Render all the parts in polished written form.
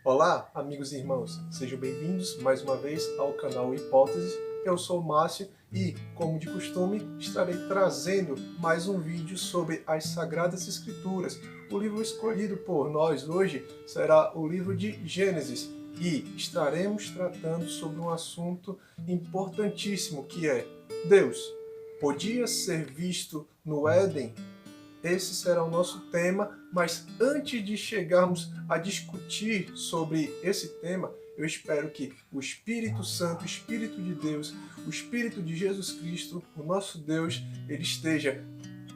Olá, amigos e irmãos, sejam bem-vindos mais uma vez ao canal Hipótese. Eu sou o Márcio e, como de costume, estarei trazendo mais um vídeo sobre as Sagradas Escrituras. O livro escolhido por nós hoje será o livro de Gênesis e estaremos tratando sobre um assunto importantíssimo que é: Deus podia ser visto no Éden? Esse será o nosso tema, mas antes de chegarmos a discutir sobre esse tema, eu espero que o Espírito Santo, o Espírito de Deus, o Espírito de Jesus Cristo, o nosso Deus, ele esteja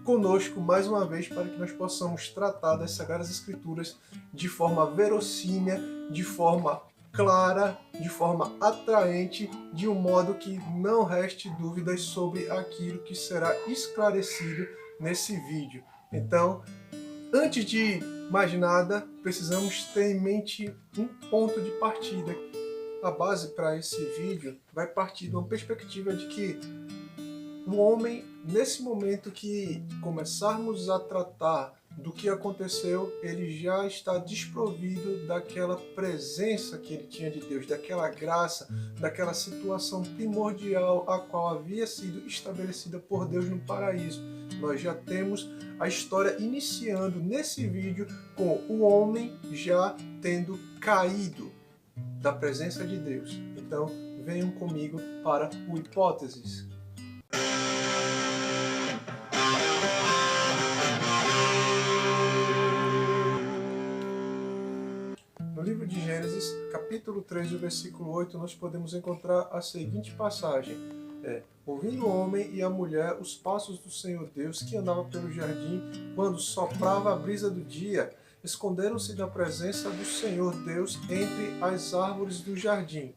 conosco mais uma vez para que nós possamos tratar das Sagradas Escrituras de forma verossímil, de forma clara, de forma atraente, de um modo que não reste dúvidas sobre aquilo que será esclarecido nesse vídeo. Então, antes de mais nada, precisamos ter em mente um ponto de partida. A base para esse vídeo vai partir de uma perspectiva de que o homem, nesse momento que começarmos a tratar do que aconteceu, ele já está desprovido daquela presença que ele tinha de Deus, daquela graça, daquela situação primordial a qual havia sido estabelecida por Deus no paraíso. Nós já temos a história iniciando nesse vídeo com o homem já tendo caído da presença de Deus. Então, venham comigo para o Hipóteses. No livro de Gênesis, capítulo 3, o versículo 8, nós podemos encontrar a seguinte passagem. Ouvindo o homem e a mulher os passos do Senhor Deus que andava pelo jardim, quando soprava a brisa do dia, esconderam-se da presença do Senhor Deus entre as árvores do jardim.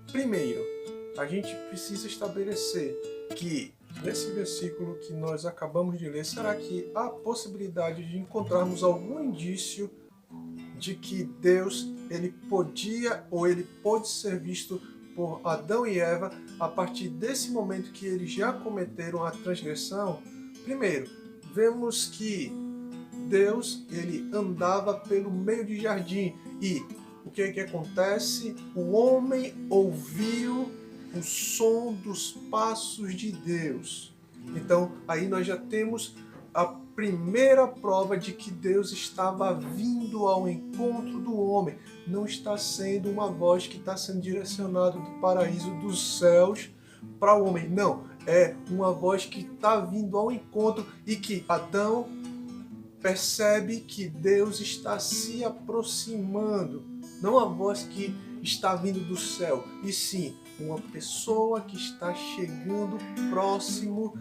Primeiro, a gente precisa estabelecer que nesse versículo que nós acabamos de ler, será que há possibilidade de encontrarmos algum indício de que Deus ele podia ou ele pode ser visto por Adão e Eva a partir desse momento que eles já cometeram a transgressão? Primeiro, vemos que Deus ele andava pelo meio de jardim e o que é que acontece? O homem ouviu o som dos passos de Deus. Então, aí nós já temos a primeira prova de que Deus estava vindo ao encontro do homem. Não está sendo uma voz que está sendo direcionada do paraíso dos céus para o homem. Não, é uma voz que está vindo ao encontro e que Adão percebe que Deus está se aproximando. Não a voz que está vindo do céu, e sim uma pessoa que está chegando próximo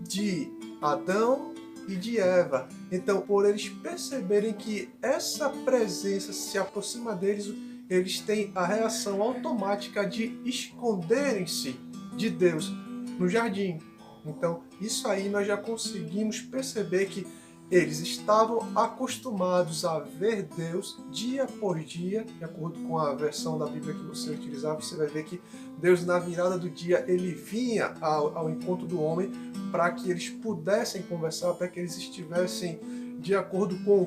de Adão e de Eva. Então, por eles perceberem que essa presença se aproxima deles, eles têm a reação automática de esconderem-se de Deus no jardim. Então, isso aí nós já conseguimos perceber que eles estavam acostumados a ver Deus dia por dia. De acordo com a versão da Bíblia que você utilizar, você vai ver que Deus, na virada do dia, ele vinha ao encontro do homem para que eles pudessem conversar, para que eles estivessem de acordo com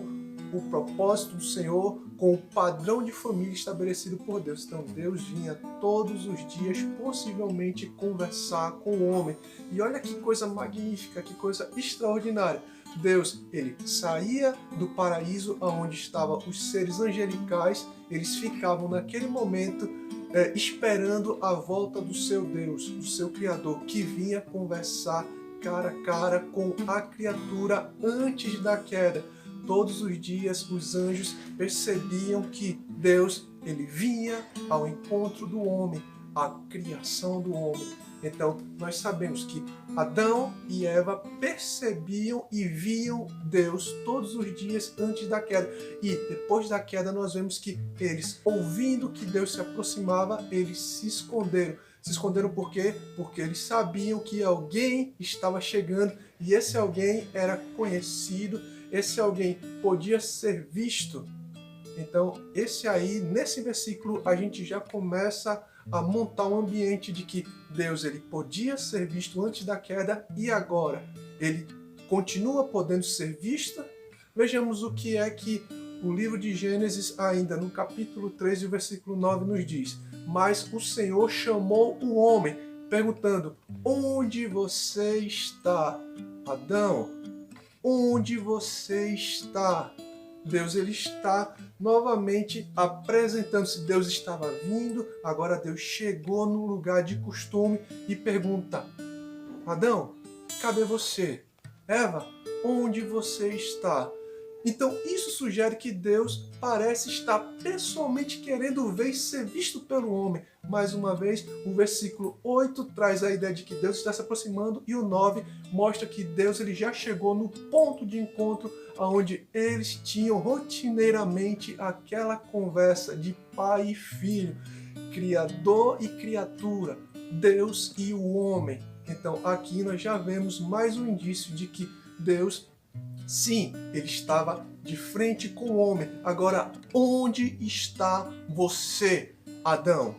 o propósito do Senhor, com o padrão de família estabelecido por Deus. Então Deus vinha todos os dias, possivelmente, conversar com o homem. E olha que coisa magnífica, que coisa extraordinária. Deus, ele saía do paraíso onde estavam os seres angelicais, eles ficavam naquele momento esperando a volta do seu Deus, do seu Criador, que vinha conversar cara a cara com a criatura antes da queda. Todos os dias os anjos percebiam que Deus ele vinha ao encontro do homem, à criação do homem. Então, nós sabemos que Adão e Eva percebiam e viam Deus todos os dias antes da queda. E depois da queda, nós vemos que eles, ouvindo que Deus se aproximava, eles se esconderam. Se esconderam por quê? Porque eles sabiam que alguém estava chegando e esse alguém era conhecido, esse alguém podia ser visto. Então, nesse versículo, a gente já começa a montar um ambiente de que Deus ele podia ser visto antes da queda e agora ele continua podendo ser visto. Vejamos o que é que O livro de Gênesis, ainda no capítulo 3, o versículo 9, nos diz: Mas o Senhor chamou o homem, perguntando: Onde você está, Adão? Onde você está? Deus ele está novamente apresentando-se. Deus estava vindo, agora Deus chegou no lugar de costume e pergunta: Adão, cadê você? Eva, onde você está? Então isso sugere que Deus parece estar pessoalmente querendo ver e ser visto pelo homem. Mais uma vez, o versículo 8 traz a ideia de que Deus está se aproximando e o 9 mostra que Deus ele já chegou no ponto de encontro onde eles tinham rotineiramente aquela conversa de pai e filho, criador e criatura, Deus e o homem. Então aqui nós já vemos mais um indício de que Deus, sim, ele estava de frente com o homem. Agora, onde está você, Adão?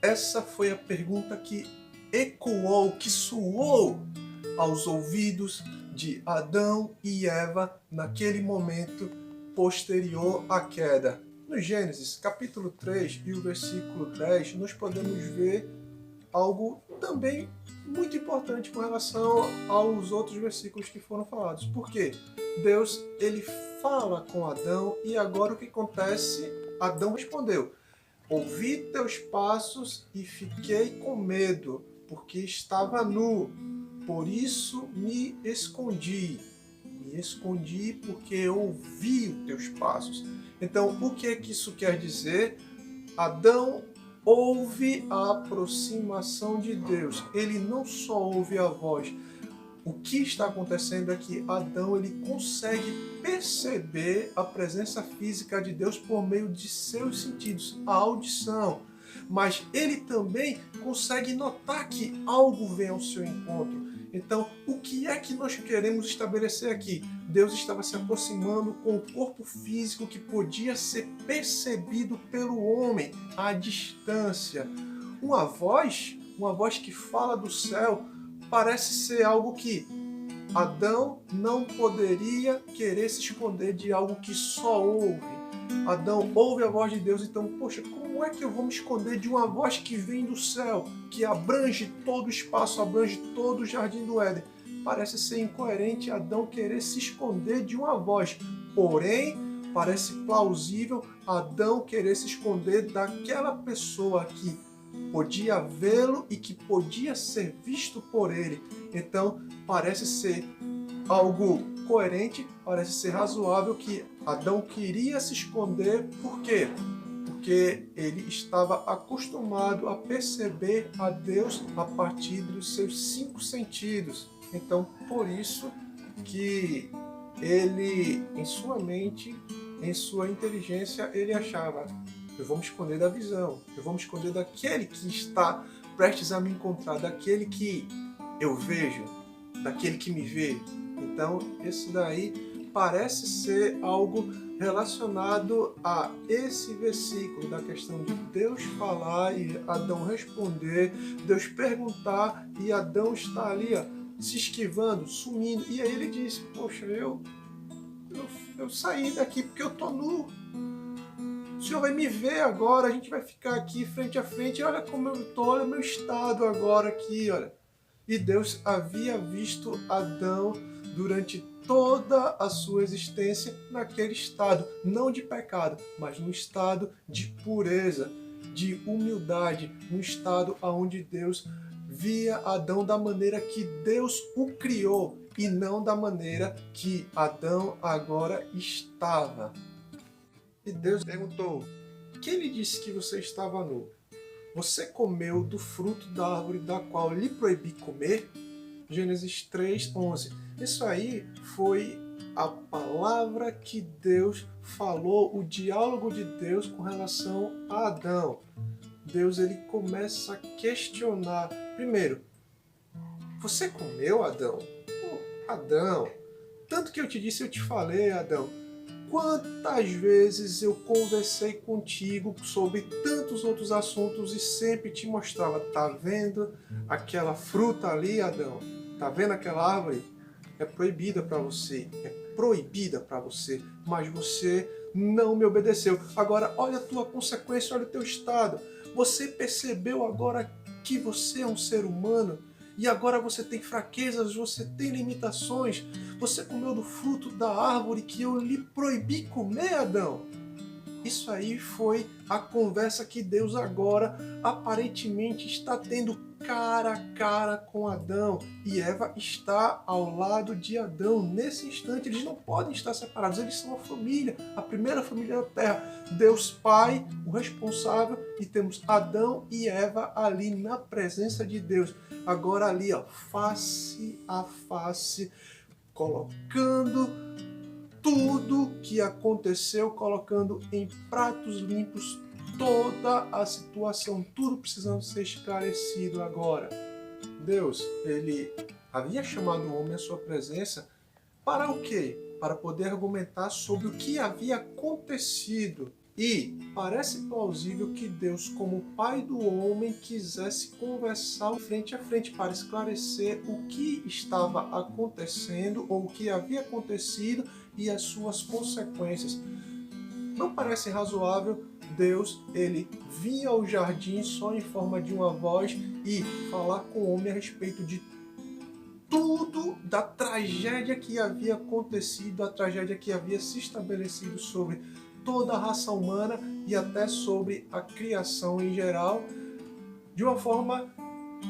Essa foi a pergunta que ecoou, que soou aos ouvidos de Adão e Eva naquele momento posterior à queda. No Gênesis, capítulo 3 e o versículo 10, nós podemos ver algo também muito importante com relação aos outros versículos que foram falados. Por quê? Deus, ele fala com Adão e agora o que acontece? Adão respondeu: Ouvi teus passos e fiquei com medo, porque estava nu, por isso me escondi. Me escondi porque eu ouvi os teus passos. Então, o que é que isso quer dizer? Adão ouve a aproximação de Deus. Ele não só ouve a voz. O que está acontecendo é que Adão ele consegue perceber a presença física de Deus por meio de seus sentidos, a audição. Mas ele também consegue notar que algo vem ao seu encontro. Então, o que é que nós queremos estabelecer aqui? Deus estava se aproximando com o corpo físico que podia ser percebido pelo homem à distância. Uma voz que fala do céu, parece ser algo que Adão não poderia querer se esconder de algo que só ouve. Adão ouve a voz de Deus, então, poxa, como é que eu vou me esconder de uma voz que vem do céu, que abrange todo o espaço, abrange todo o jardim do Éden? Parece ser incoerente Adão querer se esconder de uma voz, porém, parece plausível Adão querer se esconder daquela pessoa que podia vê-lo e que podia ser visto por ele. Então, parece ser algo coerente, parece ser razoável que Adão queria se esconder. Por quê? Porque ele estava acostumado a perceber a Deus a partir dos seus 5 sentidos. Então, por isso que ele, em sua mente, em sua inteligência, ele achava: eu vou me esconder da visão, eu vou me esconder daquele que está prestes a me encontrar, daquele que eu vejo, daquele que me vê. Então, esse daí parece ser algo relacionado a esse versículo, da questão de Deus falar e Adão responder, Deus perguntar e Adão está ali, ó, se esquivando, sumindo. E aí ele diz: poxa, eu saí daqui porque eu tô nu. O Senhor vai me ver agora, a gente vai ficar aqui frente a frente, olha como eu estou, olha o meu estado agora aqui, olha. E Deus havia visto Adão durante toda a sua existência naquele estado, não de pecado, mas num estado de pureza, de humildade, num estado onde Deus via Adão da maneira que Deus o criou e não da maneira que Adão agora estava. E Deus perguntou: quem lhe disse que você estava nu? Você comeu do fruto da árvore da qual lhe proibi comer? Gênesis 3:11. Isso aí foi a palavra que Deus falou, o diálogo de Deus com relação a Adão. Deus ele começa a questionar. Primeiro: você comeu, Adão? Adão, tanto que eu te disse, eu te falei, Adão. Quantas vezes eu conversei contigo sobre tantos outros assuntos e sempre te mostrava: tá vendo aquela fruta ali, Adão? Tá vendo aquela árvore? É proibida para você. É proibida para você, mas você não me obedeceu. Agora, olha a tua consequência, olha o teu estado. Você percebeu agora que você é um ser humano e agora você tem fraquezas, você tem limitações. Você comeu do fruto da árvore que eu lhe proibi comer, Adão. Isso aí foi a conversa que Deus agora aparentemente está tendo cara a cara com Adão. E Eva está ao lado de Adão. Nesse instante, eles não podem estar separados. Eles são a família, a primeira família da terra. Deus Pai, o responsável, e temos Adão e Eva ali na presença de Deus. Agora ali, ó, face a face, colocando tudo que aconteceu, colocando em pratos limpos toda a situação, tudo precisando ser esclarecido agora. Deus, ele havia chamado o homem à sua presença para o quê? Para poder argumentar sobre o que havia acontecido. E parece plausível que Deus, como pai do homem, quisesse conversar frente a frente para esclarecer o que estava acontecendo ou o que havia acontecido e as suas consequências. Não parece razoável Deus, ele vir ao jardim só em forma de uma voz e falar com o homem a respeito de tudo da tragédia que havia acontecido, a tragédia que havia se estabelecido sobre toda a raça humana e até sobre a criação em geral, de uma forma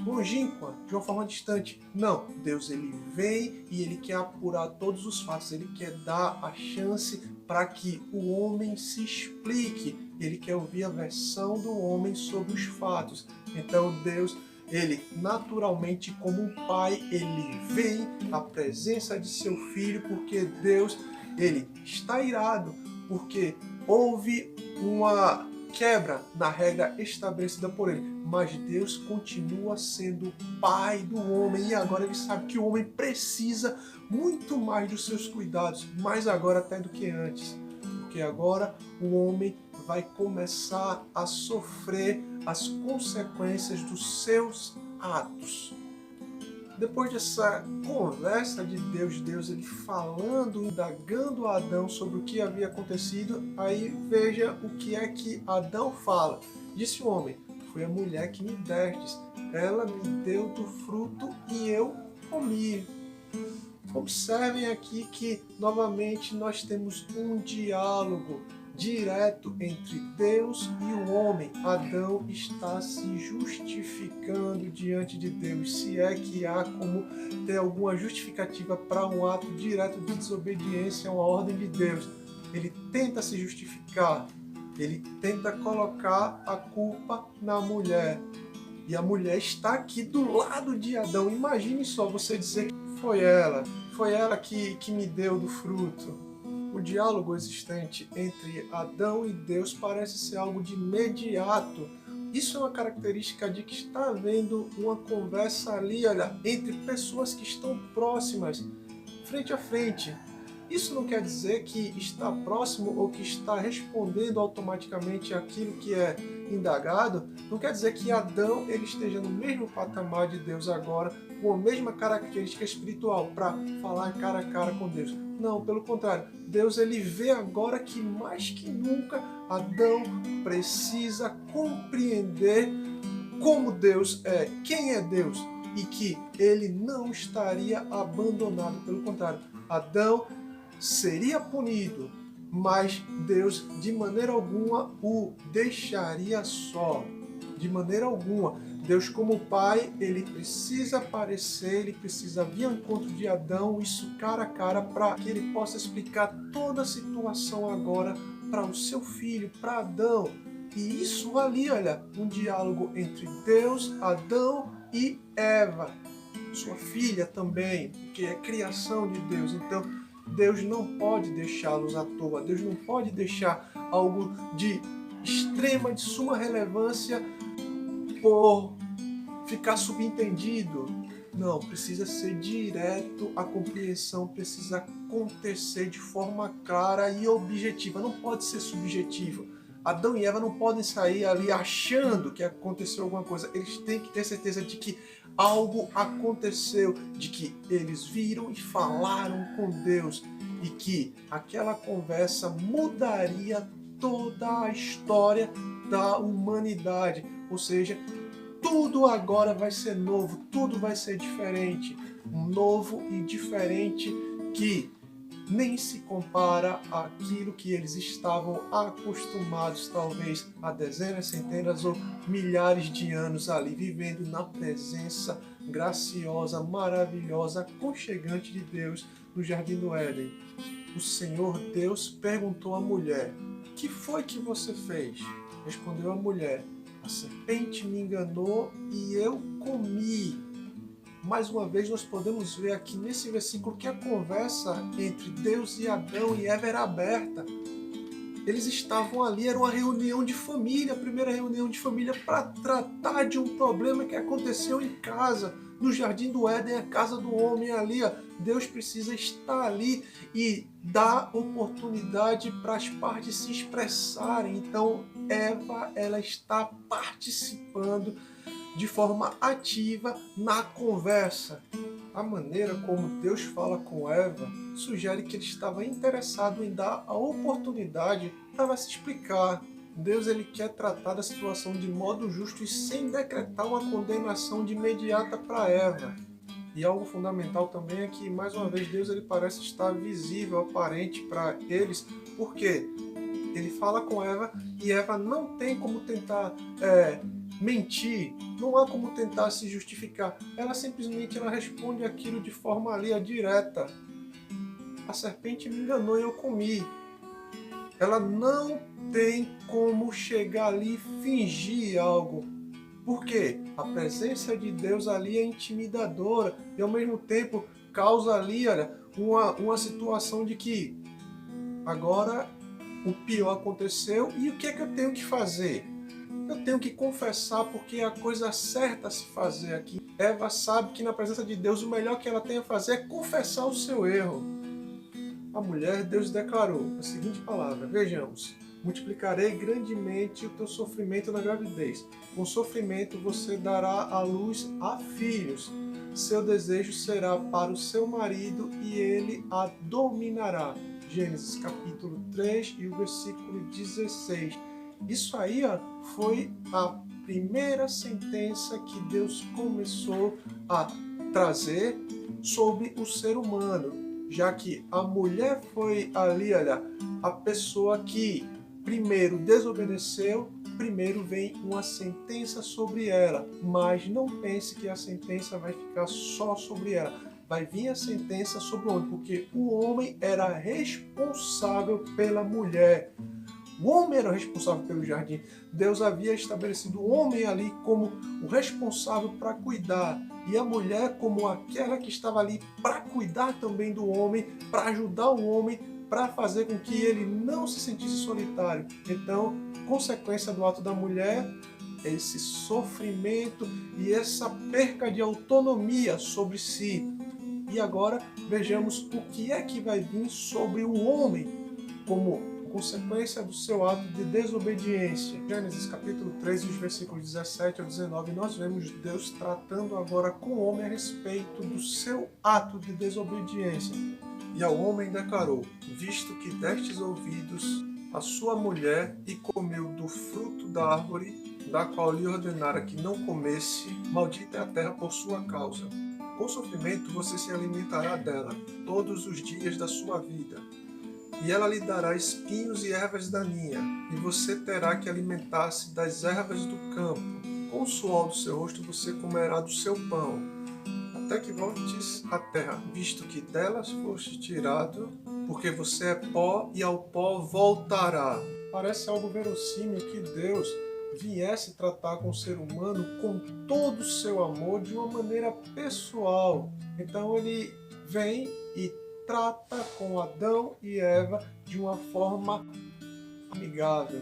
longínqua, de uma forma distante. Não, Deus ele vem e ele quer apurar todos os fatos, ele quer dar a chance para que o homem se explique, ele quer ouvir a versão do homem sobre os fatos. Então Deus, ele naturalmente como um pai, ele vem à presença de seu filho, porque Deus, ele está irado, porque houve uma quebra na regra estabelecida por ele, mas Deus continua sendo pai do homem e agora ele sabe que o homem precisa muito mais dos seus cuidados, mais agora até do que antes, porque agora o homem vai começar a sofrer as consequências dos seus atos. Depois dessa conversa de Deus ele falando, indagando a Adão sobre o que havia acontecido, aí veja o que é que Adão fala. Disse o homem: foi a mulher que me destes, ela me deu do fruto e eu comi. Observem aqui que novamente nós temos um diálogo direto entre Deus e o homem. Adão está se justificando diante de Deus, se é que há como ter alguma justificativa para um ato direto de desobediência a uma ordem de Deus. Ele tenta se justificar, ele tenta colocar a culpa na mulher. E a mulher está aqui do lado de Adão. Imagine só você dizer que foi ela que me deu do fruto. O diálogo existente entre Adão e Deus parece ser algo de imediato. Isso é uma característica de que está havendo uma conversa ali, olha, entre pessoas que estão próximas, frente a frente. Isso não quer dizer que está próximo ou que está respondendo automaticamente aquilo que é indagado. Não quer dizer que Adão ele esteja no mesmo patamar de Deus agora, com a mesma característica espiritual para falar cara a cara com Deus. Não, pelo contrário. Deus ele vê agora que mais que nunca Adão precisa compreender como Deus é, quem é Deus e que ele não estaria abandonado. Pelo contrário, Adão seria punido, mas Deus de maneira alguma o deixaria só. De maneira alguma. Deus como pai, ele precisa aparecer, ele precisa vir ao encontro de Adão, isso cara a cara, para que ele possa explicar toda a situação agora para o seu filho, para Adão. E isso ali, olha, um diálogo entre Deus, Adão e Eva, sua filha também, que é criação de Deus. Então, Deus não pode deixá-los à toa, Deus não pode deixar algo de extrema, de suma relevância por ficar subentendido. Não, precisa ser direto, a compreensão precisa acontecer de forma clara e objetiva, não pode ser subjetiva. Adão e Eva não podem sair ali achando que aconteceu alguma coisa, eles têm que ter certeza de que algo aconteceu, de que eles viram e falaram com Deus. e que aquela conversa mudaria toda a história da humanidade. Ou seja, tudo agora vai ser novo, tudo vai ser diferente. Um novo e diferente que nem se compara àquilo que eles estavam acostumados, talvez há dezenas, centenas ou milhares de anos ali, vivendo na presença graciosa, maravilhosa, aconchegante de Deus no Jardim do Éden. O Senhor Deus perguntou à mulher: "Que foi que você fez?" Respondeu a mulher: "A serpente me enganou e eu comi." Mais uma vez nós podemos ver aqui nesse versículo que a conversa entre Deus e Adão e Eva era aberta. Eles estavam ali, era uma reunião de família, a primeira reunião de família para tratar de um problema que aconteceu em casa, no Jardim do Éden, a casa do homem ali. Deus precisa estar ali e dar oportunidade para as partes se expressarem. Então Eva, ela está participando de forma ativa na conversa. A maneira como Deus fala com Eva sugere que ele estava interessado em dar a oportunidade para ela se explicar. Deus, ele quer tratar da situação de modo justo e sem decretar uma condenação de imediata para Eva. E algo fundamental também é que, mais uma vez, Deus, ele parece estar visível, aparente para eles, porque ele fala com Eva e Eva não tem como tentar mentir, não há como tentar se justificar. Ela simplesmente responde aquilo de forma ali, direta. A serpente me enganou e eu comi. Ela não tem como chegar ali e fingir algo. Por quê? A presença de Deus ali é intimidadora e ao mesmo tempo causa ali, uma situação de que agora o pior aconteceu e o que é que eu tenho que fazer? Eu tenho que confessar porque é a coisa certa a se fazer aqui. Eva sabe que na presença de Deus o melhor que ela tem a fazer é confessar o seu erro. A mulher, Deus declarou a seguinte palavra, vejamos: multiplicarei grandemente o teu sofrimento na gravidez. Com sofrimento você dará à luz a filhos. Seu desejo será para o seu marido e ele a dominará. Gênesis capítulo 3 e o versículo 16. Isso aí foi a primeira sentença que Deus começou a trazer sobre o ser humano, já que a mulher foi ali, a pessoa que primeiro desobedeceu, primeiro vem uma sentença sobre ela, mas não pense que a sentença vai ficar só sobre ela. Vai vir a sentença sobre o homem, porque o homem era responsável pela mulher. O homem era o responsável pelo jardim. Deus havia estabelecido o homem ali como o responsável para cuidar e a mulher como aquela que estava ali para cuidar também do homem, para ajudar o homem, para fazer com que ele não se sentisse solitário. Então, consequência do ato da mulher, esse sofrimento e essa perca de autonomia sobre si. E agora vejamos o que é que vai vir sobre o homem como consequência do seu ato de desobediência. Gênesis capítulo 3, os versículos 17 ao 19, nós vemos Deus tratando agora com o homem a respeito do seu ato de desobediência. E ao homem declarou: visto que destes ouvidos a sua mulher e comeu do fruto da árvore, da qual lhe ordenara que não comesse, maldita é a terra por sua causa. Com sofrimento você se alimentará dela todos os dias da sua vida. E ela lhe dará espinhos e ervas daninhas, e você terá que alimentar-se das ervas do campo. Com o suor do seu rosto você comerá do seu pão, até que voltes à terra, visto que delas foste tirado, porque você é pó e ao pó voltará. Parece algo verossímil que Deus viesse tratar com o ser humano com todo o seu amor de uma maneira pessoal. Então ele vem e trata com Adão e Eva de uma forma amigável.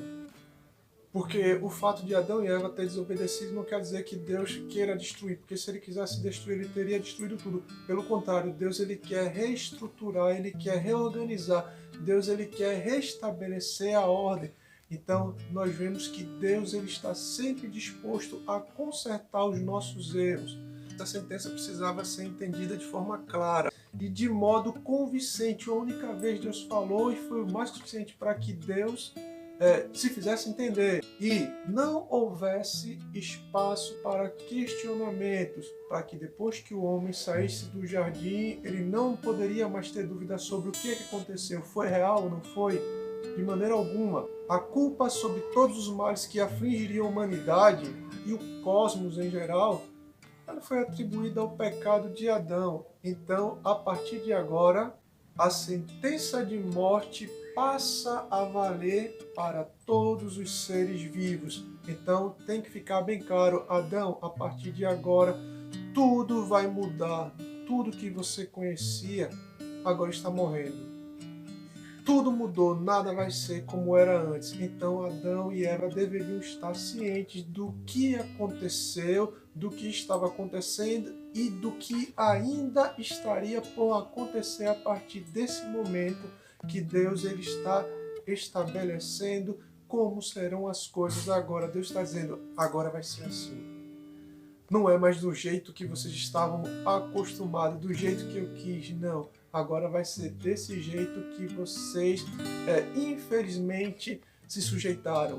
Porque o fato de Adão e Eva terem desobedecido não quer dizer que Deus queira destruir, porque se ele quisesse destruir, ele teria destruído tudo. Pelo contrário, Deus ele quer reestruturar, ele quer reorganizar, Deus ele quer restabelecer a ordem. Então, nós vemos que Deus ele está sempre disposto a consertar os nossos erros. Essa sentença precisava ser entendida de forma clara. e de modo convincente. A única vez Deus falou e foi o mais suficiente para que Deus se fizesse entender e não houvesse espaço para questionamentos, para que depois que o homem saísse do jardim, ele não poderia mais ter dúvida sobre o que aconteceu. Foi real ou não foi? De maneira alguma. A culpa sobre todos os males que afligiriam a humanidade e o cosmos em geral, ela foi atribuída ao pecado de Adão. Então, a partir de agora, a sentença de morte passa a valer para todos os seres vivos. Então, tem que ficar bem claro, Adão, a partir de agora, tudo vai mudar. Tudo que você conhecia agora está morrendo. Tudo mudou, nada vai ser como era antes. Então Adão e Eva deveriam estar cientes do que aconteceu, do que estava acontecendo e do que ainda estaria por acontecer a partir desse momento que Deus ele está estabelecendo como serão as coisas agora. Deus está dizendo, agora vai ser assim. Não é mais do jeito que vocês estavam acostumados, do jeito que eu quis, não. Agora vai ser desse jeito que vocês, infelizmente, se sujeitaram.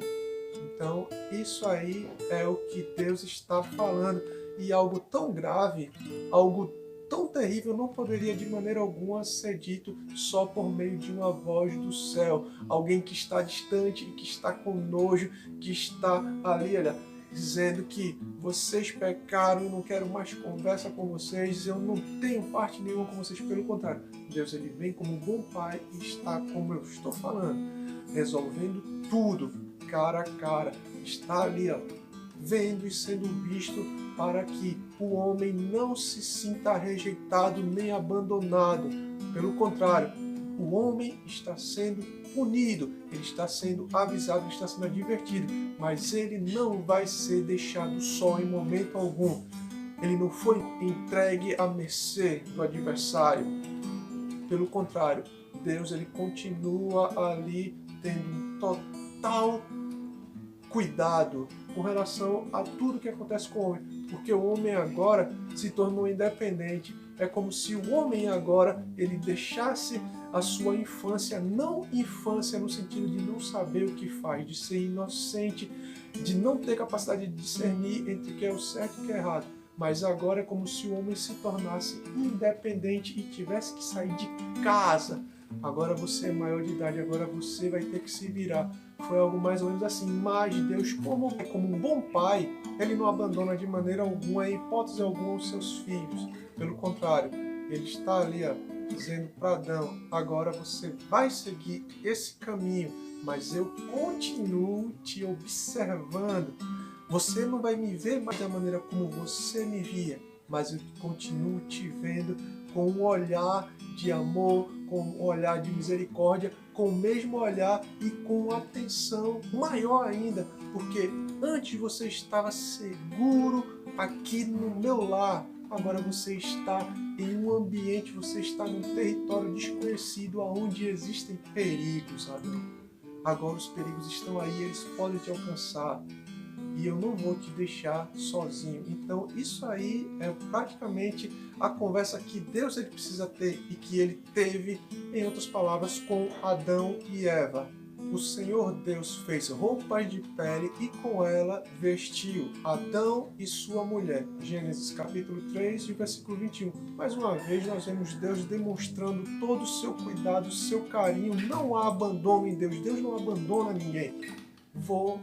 Então, isso aí é o que Deus está falando. E algo tão grave, algo tão terrível, não poderia de maneira alguma ser dito só por meio de uma voz do céu. Alguém que está distante, que está com nojo, que está ali, olha, dizendo que vocês pecaram, eu não quero mais conversa com vocês, eu não tenho parte nenhuma com vocês. Pelo contrário, Deus ele vem como um bom pai e está, como eu estou falando, resolvendo tudo, cara a cara. Está ali, ó, vendo e sendo visto para que o homem não se sinta rejeitado nem abandonado. Pelo contrário, o homem está sendo punido, ele está sendo avisado, ele está sendo advertido, mas ele não vai ser deixado só em momento algum. Ele não foi entregue à mercê do adversário. Pelo contrário, Deus ele continua ali tendo um total cuidado com relação a tudo que acontece com o homem, porque o homem agora se tornou independente. É como se o homem agora ele deixasse a sua infância, não infância no sentido de não saber o que faz, de ser inocente, de não ter capacidade de discernir entre o que é o certo e o que é errado. Mas agora é como se o homem se tornasse independente e tivesse que sair de casa. Agora você é maior de idade, agora você vai ter que se virar. Foi algo mais ou menos assim. Mas Deus, como um bom pai, ele não abandona de maneira alguma, em hipótese alguma, os seus filhos. Pelo contrário, ele está ali, ó, dizendo para Adão, agora você vai seguir esse caminho, mas eu continuo te observando. Você não vai me ver mais da maneira como você me via, mas eu continuo te vendo com um olhar de amor, com um olhar de misericórdia, com o mesmo olhar e com atenção maior ainda, porque antes você estava seguro aqui no meu lar, agora você está em um ambiente, você está num território desconhecido onde existem perigos, sabe? Agora os perigos estão aí, eles podem te alcançar. E eu não vou te deixar sozinho. Então isso aí é praticamente a conversa que Deus ele precisa ter e que ele teve, em outras palavras, com Adão e Eva. O Senhor Deus fez roupas de pele e com ela vestiu Adão e sua mulher. Gênesis capítulo 3, versículo 21. Mais uma vez nós vemos Deus demonstrando todo o seu cuidado, o seu carinho. Não há abandono em Deus. Deus não abandona ninguém. Vou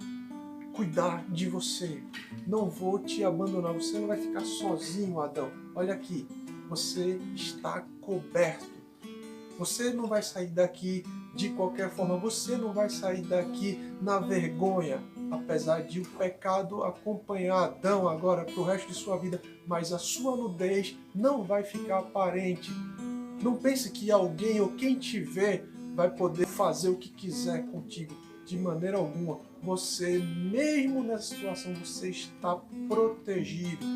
cuidar de você. Não vou te abandonar. Você não vai ficar sozinho, Adão. Olha aqui. Você está coberto. Você não vai sair daqui de qualquer forma. Você não vai sair daqui na vergonha. Apesar de o pecado acompanhar Adão agora para o resto de sua vida. Mas a sua nudez não vai ficar aparente. Não pense que alguém ou quem te vê vai poder fazer o que quiser contigo. De maneira alguma. Você, mesmo nessa situação, você está protegido.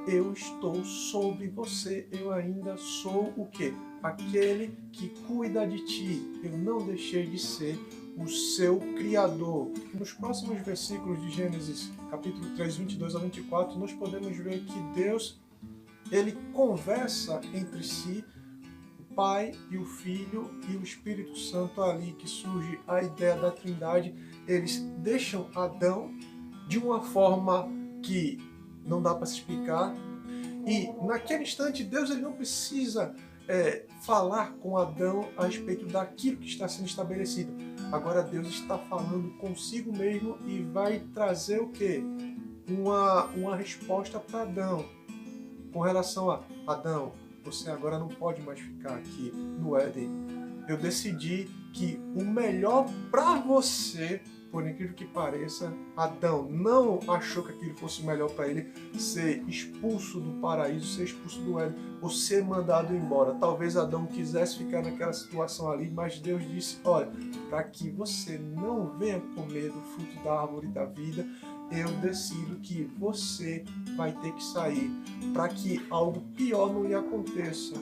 Eu estou sobre você. Eu ainda sou o quê? Aquele que cuida de ti. Eu não deixei de ser o seu Criador. Nos próximos versículos de Gênesis, capítulo 3, 22 a 24, nós podemos ver que Deus, ele conversa entre si Pai e o Filho e o Espírito Santo ali, que surge a ideia da Trindade, eles deixam Adão de uma forma que não dá para se explicar. E naquele instante, Deus ele não precisa falar com Adão a respeito daquilo que está sendo estabelecido. Agora Deus está falando consigo mesmo e vai trazer o quê? Uma resposta para Adão. Com relação a Adão, você agora não pode mais ficar aqui no Éden. Eu decidi que o melhor para você, por incrível que pareça, Adão não achou que aquilo fosse melhor para ele ser expulso do paraíso, ser expulso do Éden, ou ser mandado embora. Talvez Adão quisesse ficar naquela situação ali, mas Deus disse, olha, para que você não venha comer do fruto da árvore da vida, eu decido que você vai ter que sair, para que algo pior não lhe aconteça.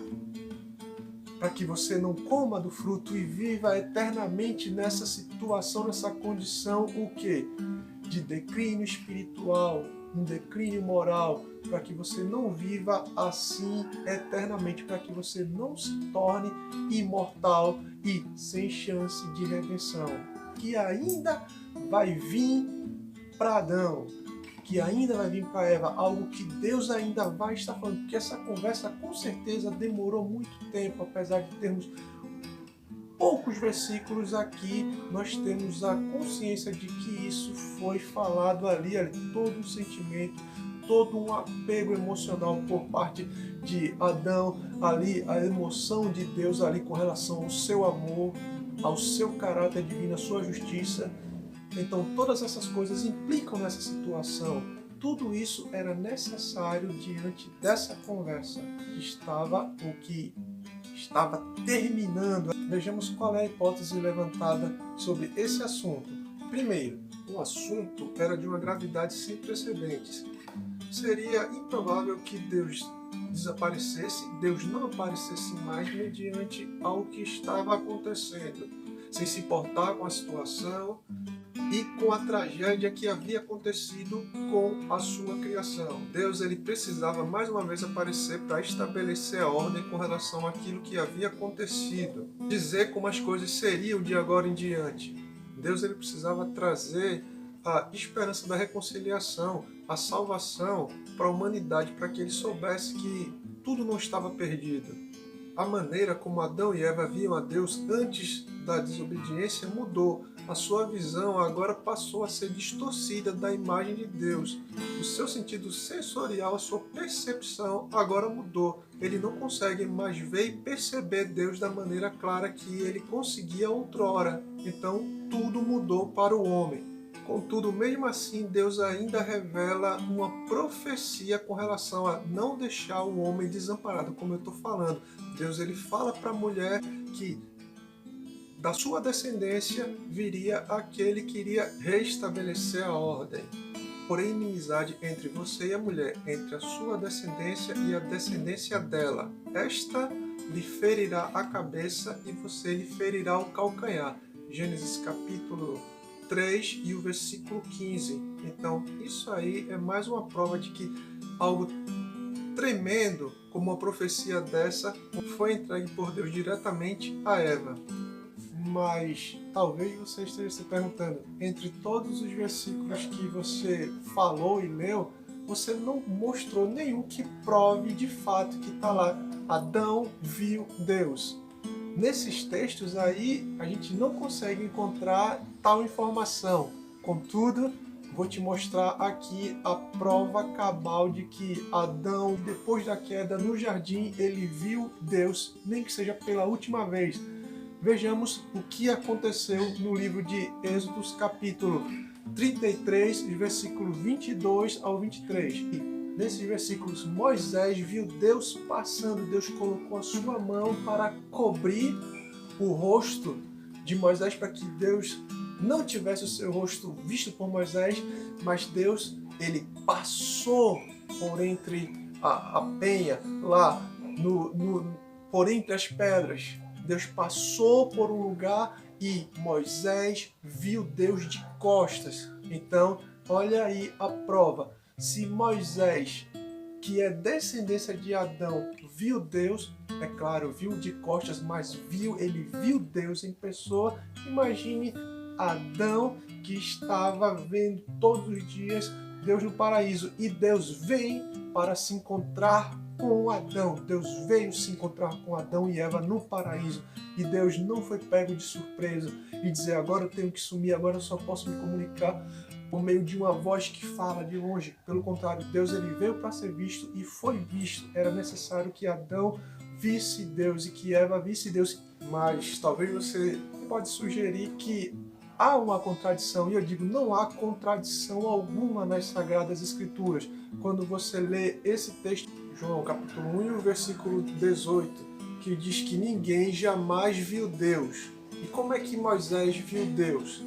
Para que você não coma do fruto e viva eternamente nessa situação, nessa condição, o quê? De declínio espiritual, um declínio moral, para que você não viva assim eternamente, para que você não se torne imortal e sem chance de redenção. Que ainda vai vir para Adão, que ainda vai vir para Eva, algo que Deus ainda vai estar falando, porque essa conversa com certeza demorou muito tempo, apesar de termos poucos versículos aqui, nós temos a consciência de que isso foi falado ali todo um sentimento, todo um apego emocional por parte de Adão, ali a emoção de Deus ali com relação ao seu amor, ao seu caráter divino, à sua justiça. Então todas essas coisas implicam nessa situação. Tudo isso era necessário diante dessa conversa que estava terminando. Vejamos qual é a hipótese levantada sobre esse assunto. Primeiro, o assunto era de uma gravidade sem precedentes. Seria improvável que Deus desaparecesse, Deus não aparecesse mais mediante ao que estava acontecendo, sem se importar com a situação e com a tragédia que havia acontecido com a sua criação. Deus ele precisava mais uma vez aparecer para estabelecer a ordem com relação àquilo que havia acontecido, dizer como as coisas seriam de agora em diante. Deus ele precisava trazer a esperança da reconciliação, a salvação para a humanidade, para que ele soubesse que tudo não estava perdido. A maneira como Adão e Eva viam a Deus antes da desobediência mudou. A sua visão agora passou a ser distorcida da imagem de Deus. O seu sentido sensorial, a sua percepção agora mudou. Ele não consegue mais ver e perceber Deus da maneira clara que ele conseguia outrora. Então tudo mudou para o homem. Contudo, mesmo assim, Deus ainda revela uma profecia com relação a não deixar o homem desamparado, como eu estou falando. Deus ele fala para a mulher que da sua descendência viria aquele que iria restabelecer a ordem. Porém, inimizade entre você e a mulher, entre a sua descendência e a descendência dela. Esta lhe ferirá a cabeça e você lhe ferirá o calcanhar. Gênesis capítulo 3 e o versículo 15. Então, isso aí é mais uma prova de que algo tremendo, como uma profecia dessa, foi entregue por Deus diretamente a Eva. Mas talvez você esteja se perguntando, entre todos os versículos que você falou e leu, você não mostrou nenhum que prove de fato que está lá. Adão viu Deus. Nesses textos aí, a gente não consegue encontrar tal informação. Contudo, vou te mostrar aqui a prova cabal de que Adão, depois da queda no jardim, ele viu Deus, nem que seja pela última vez. Vejamos o que aconteceu no livro de Êxodos, capítulo 33, versículo 22 ao 23. E nesses versículos, Moisés viu Deus passando. Deus colocou a sua mão para cobrir o rosto de Moisés, para que Deus não tivesse o seu rosto visto por Moisés, mas Deus, ele passou por entre a penha, lá por entre as pedras. Deus passou por um lugar e Moisés viu Deus de costas. Então, olha aí a prova. Se Moisés, que é descendência de Adão, viu Deus, é claro, viu de costas, mas ele viu Deus em pessoa. Imagine Adão, que estava vendo todos os dias Deus no paraíso, e Deus vem para se encontrar com Adão. Deus veio se encontrar com Adão e Eva no paraíso, e Deus não foi pego de surpresa e dizer: agora eu tenho que sumir, agora eu só posso me comunicar por meio de uma voz que fala de longe. Pelo contrário, Deus ele veio para ser visto e foi visto. Era necessário que Adão visse Deus e que Eva visse Deus. Mas talvez você pode sugerir que há uma contradição, e eu digo, não há contradição alguma nas Sagradas Escrituras. Quando você lê esse texto, João capítulo 1 e o versículo 18, que diz que ninguém jamais viu Deus. E como é que Moisés viu Deus?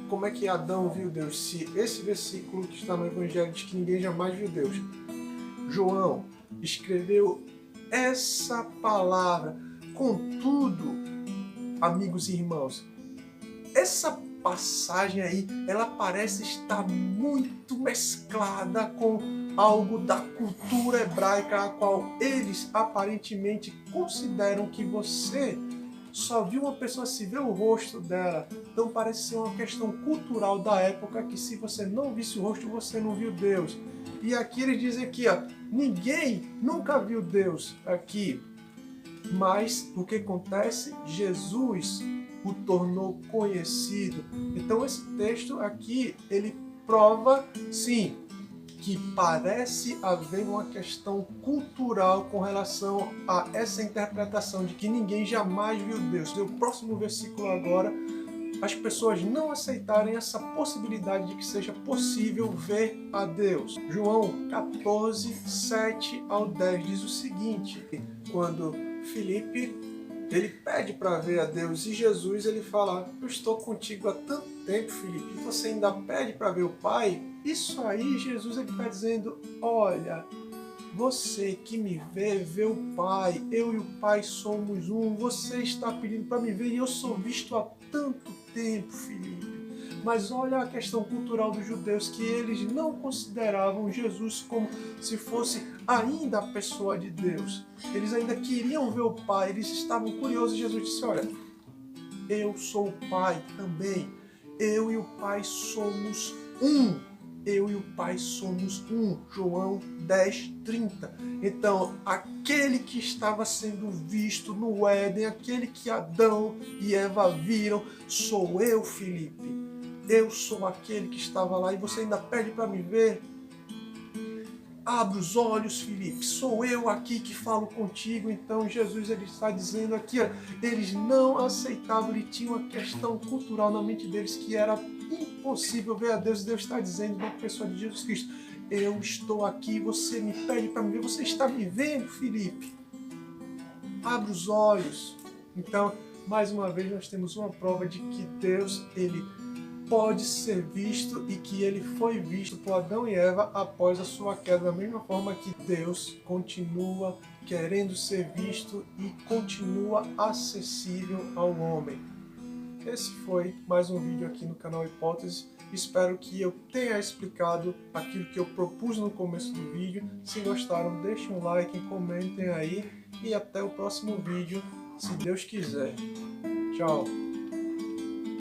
Como é que Adão viu Deus? Se esse versículo que está no Evangelho diz que ninguém jamais viu Deus. João escreveu essa palavra. Contudo, amigos e irmãos, essa passagem aí, ela parece estar muito mesclada com algo da cultura hebraica, a qual eles aparentemente consideram que você só viu uma pessoa, se vê o rosto dela. Então parece ser uma questão cultural da época, que se você não visse o rosto, você não viu Deus. E aqui eles dizem aqui, ó, ninguém nunca viu Deus aqui. Mas o que acontece? Jesus o tornou conhecido. Então esse texto aqui, ele prova, sim, que parece haver uma questão cultural com relação a essa interpretação de que ninguém jamais viu Deus. No próximo versículo agora, as pessoas não aceitarem essa possibilidade de que seja possível ver a Deus. João 14, 7 ao 10 diz o seguinte: quando Filipe ele pede para ver a Deus, e Jesus ele fala: eu estou contigo há tanto tempo, Filipe, e você ainda pede para ver o Pai? Isso aí, Jesus ele está dizendo: olha, você que me vê, vê o Pai, eu e o Pai somos um. Você está pedindo para me ver e eu sou visto há tanto tempo, Filipe. Mas olha a questão cultural dos judeus, que eles não consideravam Jesus como se fosse ainda a pessoa de Deus. Eles ainda queriam ver o Pai, eles estavam curiosos. Jesus disse: olha, eu sou o Pai também. Eu e o Pai somos um. Eu e o Pai somos um. João 10, 30. Então, aquele que estava sendo visto no Éden, aquele que Adão e Eva viram, sou eu, Filipe. Eu sou aquele que estava lá e você ainda pede para me ver? Abre os olhos, Filipe. Sou eu aqui que falo contigo. Então Jesus ele está dizendo aqui, ó, eles não aceitavam, ele tinha uma questão cultural na mente deles que era impossível ver a Deus. Deus está dizendo na pessoa de Jesus Cristo: eu estou aqui, você me pede para me ver. Você está me vendo, Filipe? Abre os olhos. Então, mais uma vez, nós temos uma prova de que Deus, ele pode ser visto e que ele foi visto por Adão e Eva após a sua queda, da mesma forma que Deus continua querendo ser visto e continua acessível ao homem. Esse foi mais um vídeo aqui no canal Hipótese. Espero que eu tenha explicado aquilo que eu propus no começo do vídeo. Se gostaram, deixem um like, comentem aí e até o próximo vídeo, se Deus quiser. Tchau!